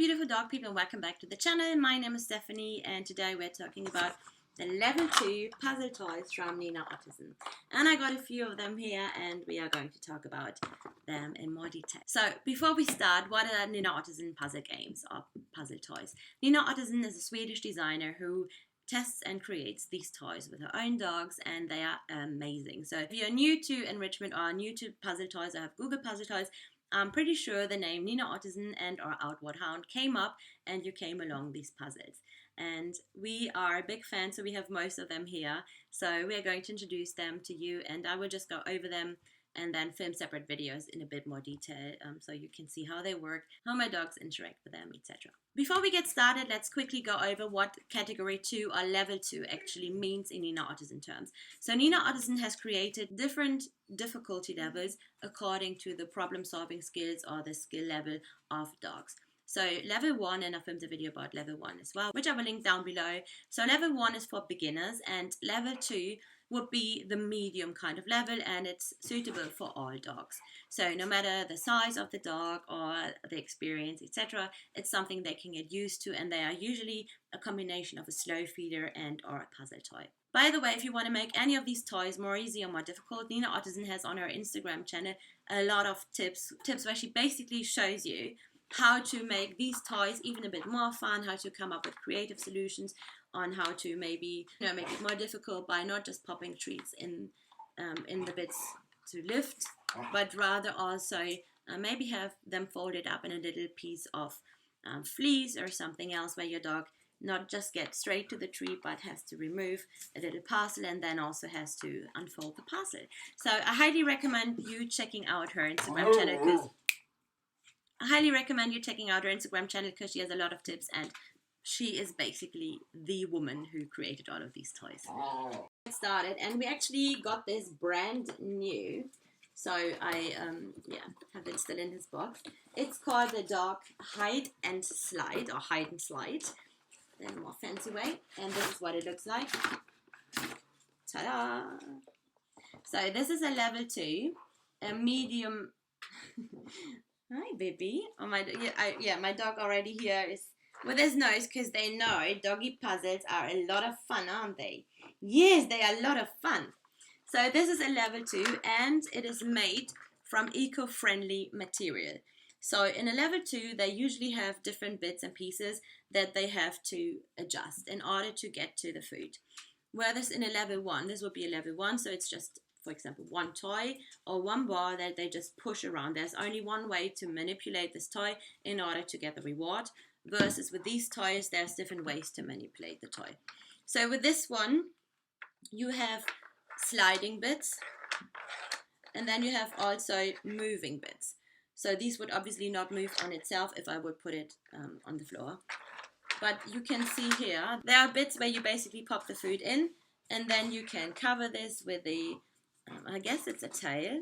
beautiful dog people, and welcome back to the channel. My name is Stephanie, and today we're talking about the level 2 puzzle toys from Nina Ottosson. And I got a few of them here, and we are going to talk about them in more detail. So before we start, what are Nina Ottosson puzzle games or puzzle toys? Nina Ottosson is a Swedish designer who tests and creates these toys with her own dogs, and they are amazing. So if you're new to enrichment or new to puzzle toys or have Google puzzle toys, I'm pretty sure the name Nina Ottosson and our Hound came up and you came along these puzzles. And we are big fans, so we have most of them here. So we are going to introduce them to you, and I will just go over them and then film separate videos in a bit more detail so you can see how they work, how my dogs interact with them, etc. Before we get started, let's quickly go over what category 2 or level 2 actually means in Nina Ottosson terms. So Nina Ottosson has created different difficulty levels according to the problem-solving skills or the skill level of dogs. So level 1, and I filmed a video about level 1 as well, which I will link down below. So level 1 is for beginners, and level 2 would be the medium kind of level, and it's suitable for all dogs. So no matter the size of the dog or the experience, etc., it's something they can get used to, and they are usually a combination of a slow feeder and or a puzzle toy. By the way, if you want to make any of these toys more easy or more difficult, Nina Ottosson has on her Instagram channel a lot of tips where she basically shows you how to make these toys even a bit more fun, how to come up with creative solutions on how to maybe make it more difficult by not just popping treats in the bits to lift, but rather also maybe have them folded up in a little piece of fleece or something else where your dog not just gets straight to the treat but has to remove a little parcel and then also has to unfold the parcel. So I highly recommend you checking out her Instagram channel because she has a lot of tips, and she is basically the woman who created all of these toys. Get started, and we actually got this brand new. So I have it still in his box. It's called the dog Hide and Slide, or Hide and Slide in a more fancy way, and this is what it looks like. Ta-da! So this is a level 2, a medium. Hi, baby. Oh my, my dog already here is with his nose because they know doggy puzzles are a lot of fun, aren't they? Yes, they are a lot of fun. So this is a level 2, and it is made from eco-friendly material. So in a level 2, they usually have different bits and pieces that they have to adjust in order to get to the food. Whereas in a level 1, this would be a level 1, so it's just, for example, one toy or one bar that they just push around. There's only one way to manipulate this toy in order to get the reward, versus with these toys, there's different ways to manipulate the toy. So with this one, you have sliding bits, and then you have also moving bits. So these would obviously not move on itself if I would put it on the floor. But you can see here, there are bits where you basically pop the food in, and then you can cover this with the I guess it's a tail,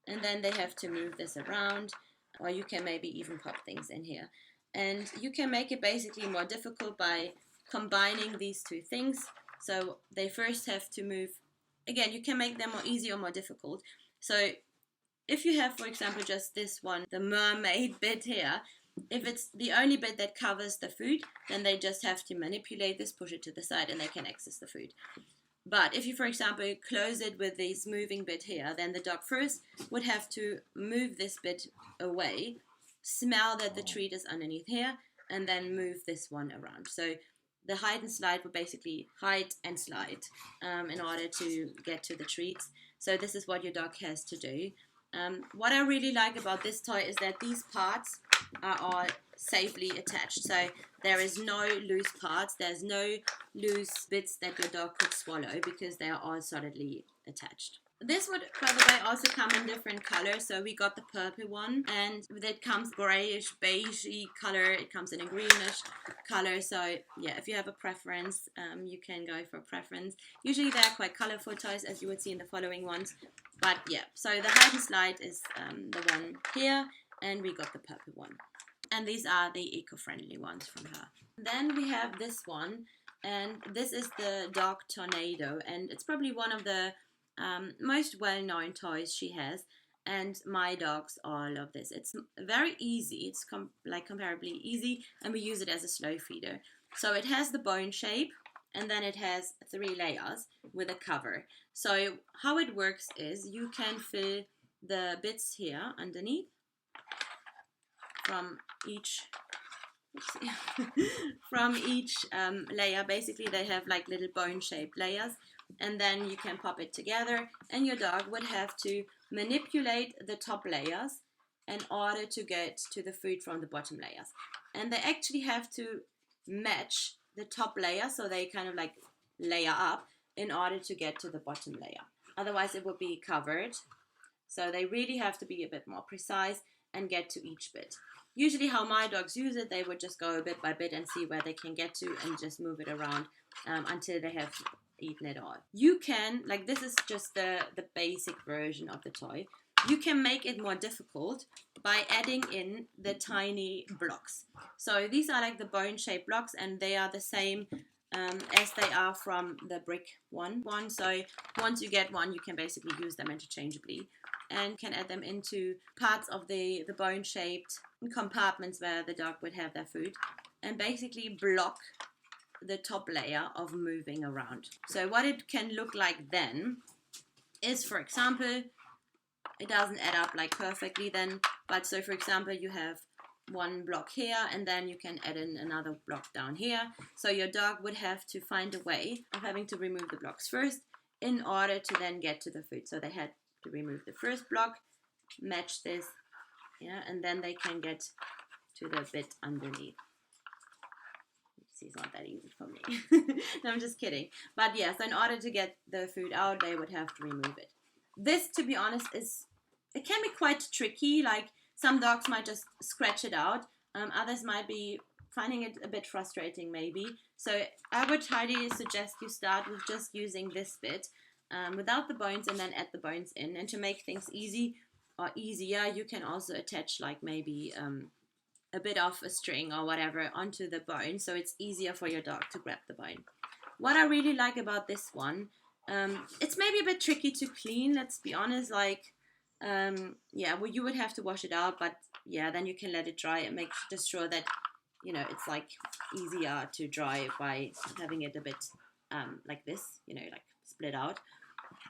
and then they have to move this around, or you can maybe even pop things in here. And you can make it basically more difficult by combining these two things. So they first have to move. Again, you can make them more easy or more difficult. So if you have, for example, just this one, the mermaid bit here, if it's the only bit that covers the food, then they just have to manipulate this, push it to the side, and they can access the food. But if you, for example, close it with this moving bit here, then the dog first would have to move this bit away, smell that the treat is underneath here, and then move this one around. So the hide and slide would basically hide and slide in order to get to the treats. So this is what your dog has to do. What I really like about this toy is that these parts are all safely attached. So there is no loose parts, there's no loose bits that your dog could swallow because they are all solidly attached. This would, by the way, also come in different colors. So we got the purple one, and it comes grayish, beigey color. It comes in a greenish color. So yeah, if you have a preference, you can go for a preference. Usually they're quite colorful toys, as you would see in the following ones. But yeah, so the hide and slide is the one here, and we got the purple one. And these are the eco-friendly ones from her. Then we have this one, and this is the Dog Tornado, and it's probably one of the most well-known toys she has. and my dogs all love this. It's very easy. It's comparably easy, and we use it as a slow feeder. So it has the bone shape, and then it has 3 layers with a cover. So how it works is you can fill the bits here underneath from each layer. Basically they have like little bone shaped layers, and then you can pop it together, and your dog would have to manipulate the top layers in order to get to the food from the bottom layers. And they actually have to match the top layer, so they kind of like layer up in order to get to the bottom layer. Otherwise it would be covered. So they really have to be a bit more precise and get to each bit. Usually how my dogs use it, they would just go bit by bit and see where they can get to and just move it around until they have eaten it all. You can, like, this is just the basic version of the toy. You can make it more difficult by adding in the tiny blocks. So these are like the bone-shaped blocks, and they are the same as they are from the brick one. So once you get one, you can basically use them interchangeably and can add them into parts of the bone-shaped compartments where the dog would have their food, and basically block the top layer of moving around. So what it can look like then is, for example, it doesn't add up like perfectly then, but so for example you have one block here, and then you can add in another block down here. So your dog would have to find a way of having to remove the blocks first in order to then get to the food. So they had to remove the first block, match this, yeah, and then they can get to the bit underneath. It's not that easy for me. No, I'm just kidding. But yeah, so in order to get the food out, they would have to remove it. This, to be honest, it can be quite tricky. Like, some dogs might just scratch it out. Others might be finding it a bit frustrating maybe. So I would highly suggest you start with just using this bit without the bones, and then add the bones in. And to make things easy or easier, you can also attach like maybe a bit of a string or whatever onto the bone, so it's easier for your dog to grab the bone. What I really like about this one, it's maybe a bit tricky to clean, let's be honest. Like, yeah, well, you would have to wash it out, but yeah, then you can let it dry and make just sure that, you know, it's like easier to dry by having it a bit like this, you know, like split out.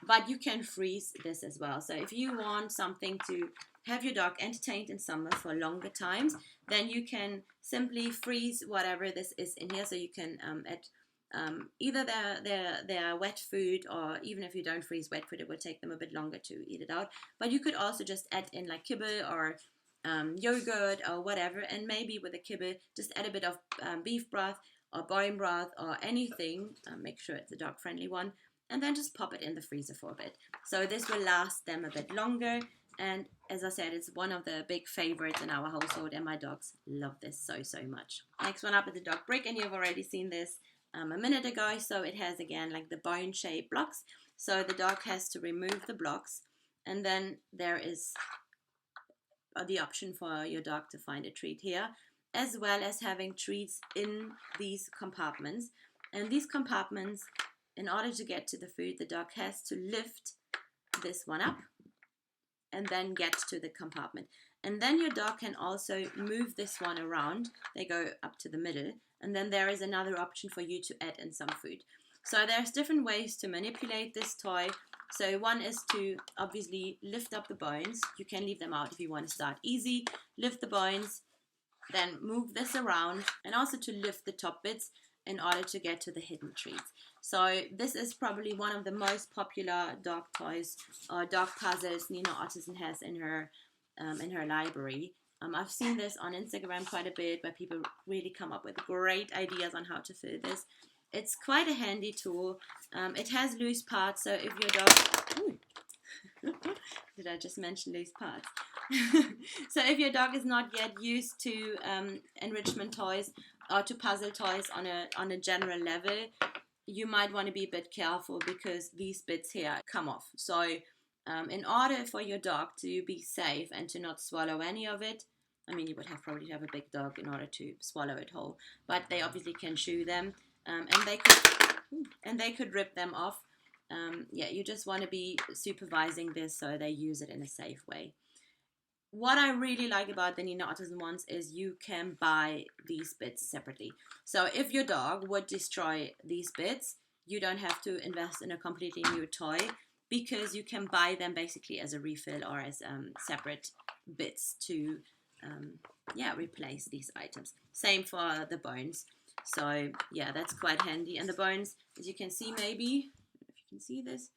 But you can freeze this as well. So if you want something to have your dog entertained in summer for longer times, then you can simply freeze whatever this is in here. So you can add either their wet food, or even if you don't freeze wet food, it would take them a bit longer to eat it out. But you could also just add in like kibble or yogurt or whatever, and maybe with the kibble just add a bit of beef broth or bone broth or anything. Make sure it's a dog friendly one, and then just pop it in the freezer for a bit. So this will last them a bit longer. And as I said, it's one of the big favorites in our household, and my dogs love this so much. Next one up is the dog brick, and you've already seen this a minute ago. So it has, again, like the bone shaped blocks. So the dog has to remove the blocks, and then there is the option for your dog to find a treat here, as well as having treats in these compartments. And these compartments, in order to get to the food, the dog has to lift this one up and then get to the compartment. And then your dog can also move this one around. They go up to the middle, and then there is another option for you to add in some food. So there's different ways to manipulate this toy. So one is to obviously lift up the bones. You can leave them out if you want to start easy. Lift the bones, then move this around, and also to lift the top bits in order to get to the hidden treats. So this is probably one of the most popular dog toys or dog puzzles Nina Ottosson has in her library. I've seen this on Instagram quite a bit, where people really come up with great ideas on how to fill this. It's quite a handy tool. It has loose parts, so if your dog... Ooh. Did I just mention loose parts? So if your dog is not yet used to enrichment toys or to puzzle toys on a general level, you might want to be a bit careful, because these bits here come off. So in order for your dog to be safe and to not swallow any of it, I mean, you would probably have a big dog in order to swallow it whole, but they obviously can chew them, and they could rip them off. yeah, you just want to be supervising this so they use it in a safe way. What I really like about the Nina Ottosson ones is you can buy these bits separately. So if your dog would destroy these bits, you don't have to invest in a completely new toy, because you can buy them basically as a refill or as separate bits to yeah, replace these items. Same for the bones. So yeah, that's quite handy. And the bones, as you can see, maybe if you can see this,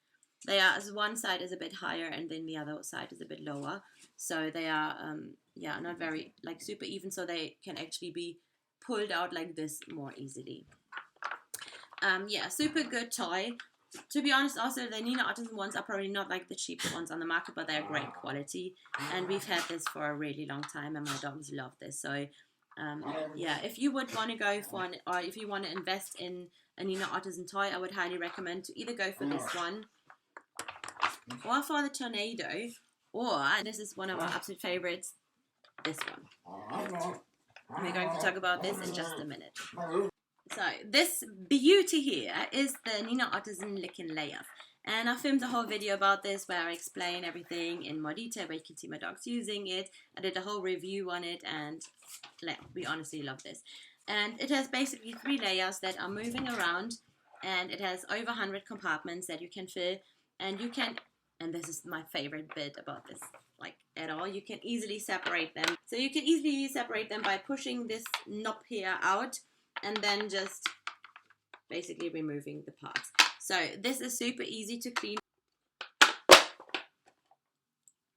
they are, as one side is a bit higher and then the other side is a bit lower. So they are yeah, not very like super even, so they can actually be pulled out like this more easily. Yeah, super good toy. To be honest, also the Nina Ottosson ones are probably not like the cheapest ones on the market, but they're great quality, and we've had this for a really long time and my dogs love this. So yeah, if you would want to go for an, or if you want to invest in a Nina Ottosson toy, I would highly recommend to either go for this one or for the Tornado, or, and this is one of our absolute favorites, this one. And we're going to talk about this in just a minute. So this beauty here is the Nina Ottosson Lickin Layers. And I filmed a whole video about this where I explain everything in more detail, where you can see my dogs using it. I did a whole review on it, and we honestly love this. And it has basically 3 layers that are moving around, and it has over 100 compartments that you can fill, and you can, and this is my favorite bit about this, like at all, you can easily separate them. So you can easily separate them by pushing this knob here out and then just basically removing the parts. So this is super easy to clean.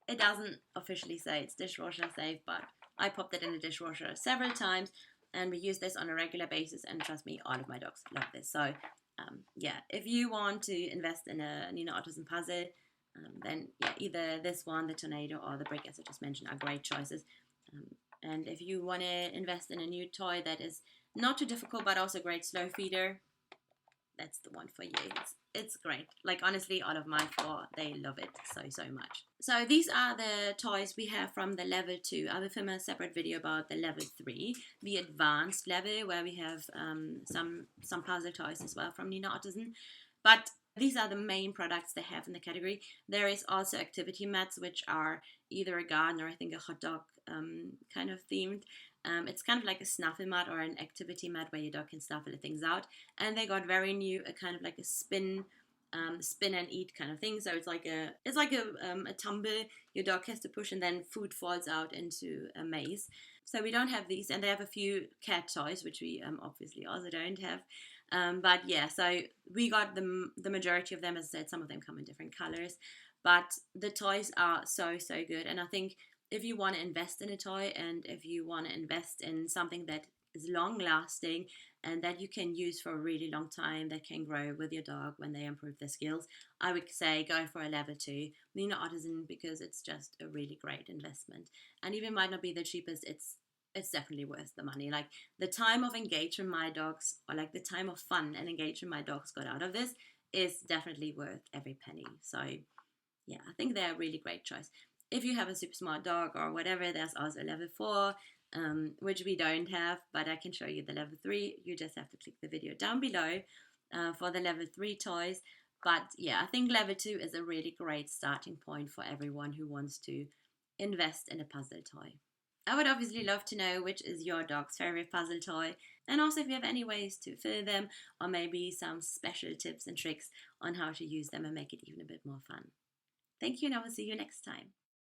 It doesn't officially say it's dishwasher safe, but I popped it in the dishwasher several times and we use this on a regular basis, and trust me, all of my dogs love this. So yeah, if you want to invest in a Nina Ottosson puzzle, then yeah, either this one, the Tornado, or the Brick, as I just mentioned, are great choices. And if you want to invest in a new toy that is not too difficult but also great slow feeder, that's the one for you. It's great. Like honestly, all of my 4, they love it so much. So these are the toys we have from the level 2. I will film a separate video about the level 3, the advanced level, where we have some puzzle toys as well from Nina Ottosson. But these are the main products they have in the category. There is also activity mats, which are either a garden or I think a hot dog kind of themed. It's kind of like a snuffle mat or an activity mat where your dog can snuffle things out. And they got very new, a kind of like a spin and eat kind of thing. So it's like a tumble your dog has to push, and then food falls out into a maze. So we don't have these, and they have a few cat toys, which we obviously also don't have. But yeah, so we got the majority of them. As I said, some of them come in different colors, but the toys are so good. And I think if you want to invest in a toy, and if you want to invest in something that is long lasting and that you can use for a really long time, that can grow with your dog when they improve their skills, I would say go for a level 2 Nina Ottosson, because it's just a really great investment. And even might not be the cheapest, it's definitely worth the money. Like the time of engagement my dogs, or like the time of fun and engagement my dogs got out of this, is definitely worth every penny. So yeah, I think they're a really great choice. If you have a super smart dog or whatever, there's also a level 4, which we don't have, but I can show you the level 3. You just have to click the video down below for the level 3 toys. But yeah, I think level 2 is a really great starting point for everyone who wants to invest in a puzzle toy. I would obviously love to know which is your dog's favorite puzzle toy, and also if you have any ways to fill them, or maybe some special tips and tricks on how to use them and make it even a bit more fun. Thank you, and I will see you next time.